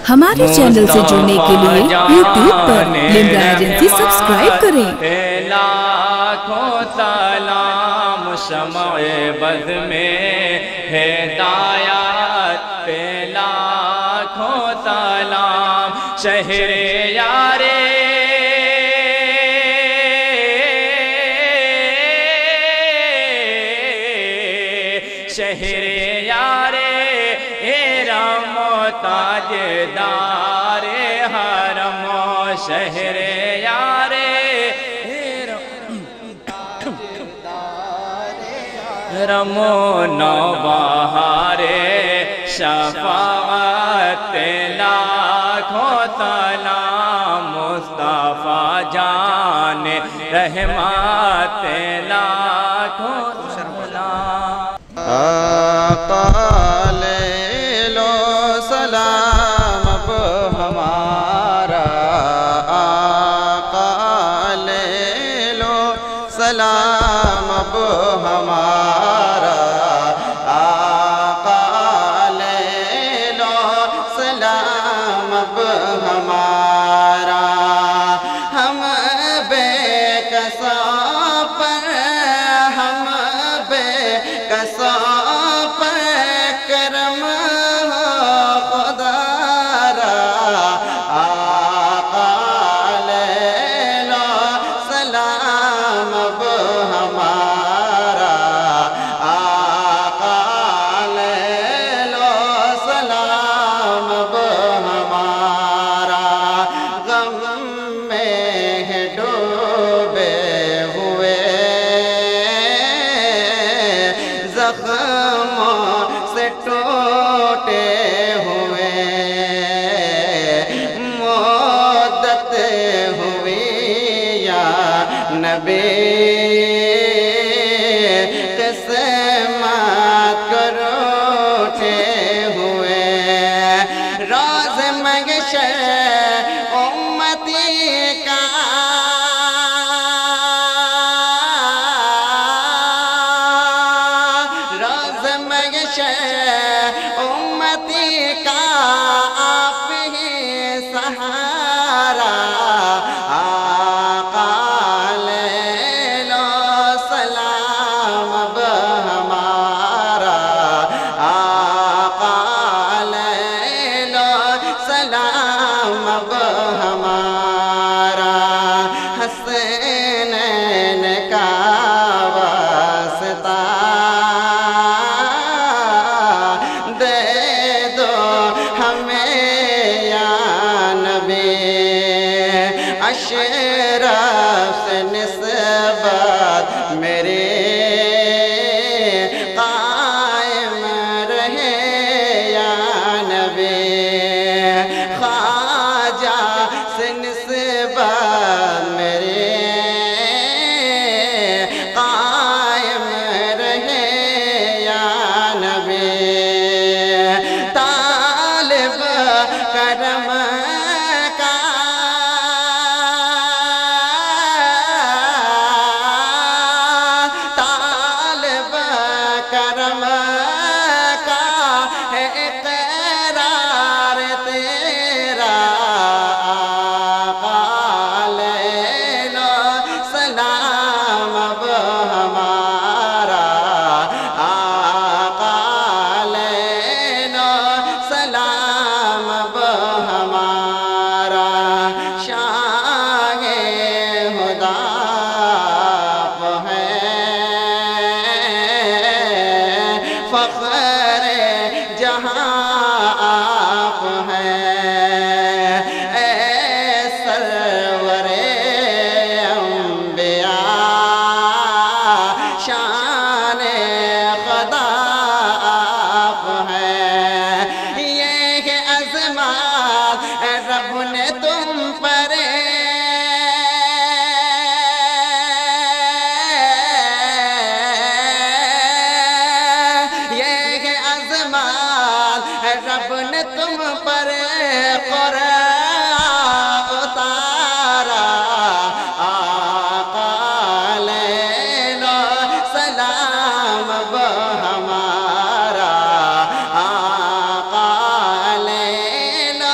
ہمارے چینل سے جڑنے کے لیے YouTube پر لمرا ایجنسی سبسکرائب کریں۔ لاکھوں سلام شمع بز میں ہدایت پہ لاکھوں سلام شہر یارے شہر یارے ارم و تاجدار حرم و شہر یارے حرم و نوبہار شفاعت لاکھوں سلام مصطفیٰ جان رحمت لاکھوں سلام آقا لے لو سلام اب ہمارا آقا لے لو سلام اب ہمارا آقا لے لو سلام اب ہمارا ہم بے کساں پر ہم بے کساں پر کرم ہو خدا را آقا لے لو سلام اب ہمارا آقا لے لو سلام اب ہمارا غم میں ڈوبے ہوئے زخموں سے ٹوٹے ہوئے مدت ہوئی یا نبی قسمت کو روٹے ہوئے راز محشر امتی کا امتی کا آپ ہی سہارا آقا لے لو سلام اب ہمارا آقا لے لو سلام اب ہمارا حسنین کا واسطہ اشرف سے نسبت میرے قائم رہے یا نبی خواجہ سے نسبت میرے قائم رہے یا نبی طالب کرم فخر جہاں آپ ہیں اے سرور انبیاء شان خدا آپ ہیں یہ عظمت رب نے تم پر رب نے تم پر قرآن اتارا آقا لے لو سلام اب ہمارا آقا لے لو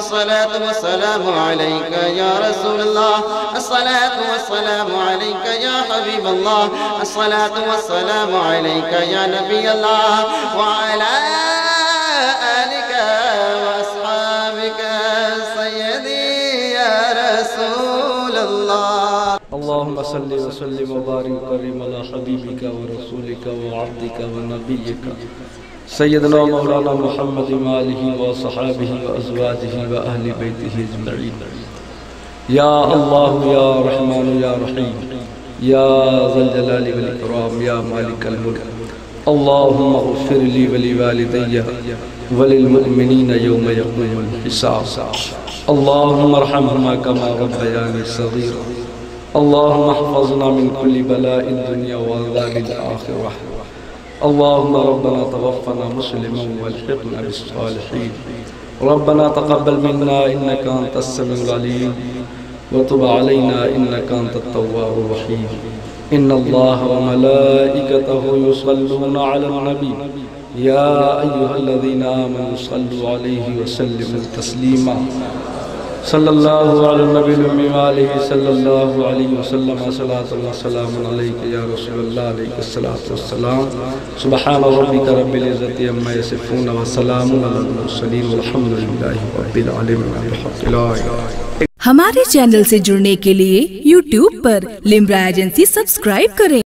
الصلاة والسلام عليك يا رسول الله الصلاة والسلام عليك يا حبيب الله الصلاة والسلام عليك يا نبي الله وعلى آلك وأصحابك سيدي يا رسول الله اللهم صل وسلم وبارك وكرم على حبيبك ورسولك وعبدك ونبيك سيدنا مولانا محمد وآله وصحابه وأزواجه وأهل بيته أجمعين يا الله يا رحمن يا رحيم يا ذا الجلال والإكرام يا مالك الملك اللهم اغفر لي ولوالدي وللمؤمنين يوم يقوم الحساب اللهم ارحمهما كما ربياني صغيرا اللهم احفظنا من كل بلاء الدنيا وعذاب الآخرة اللهم ربنا توفنا مسلما والحقنا بالصالحين ربنا تقبل منا إنك أنت السميع العليم وتب علينا إنك أنت التواب الرحيم إن الله وملائكته يصلون على النبي يا أيها الذين آمنوا صلوا عليه وسلموا تسليما صلى الله على النبي الأمي وآله صلى الله عليه وسلم صلاة الله وسلام عليك يا رسول الله عليك الصلاة والسلام سبحان ربك رب العزة عما يصفون وسلام على المرسلين والحمد لله رب العالمين بحق لا إله ہمارے چینل سے جڑنے کے لیے YouTube پر لمرا ایجنسی سبسکرائب کریں۔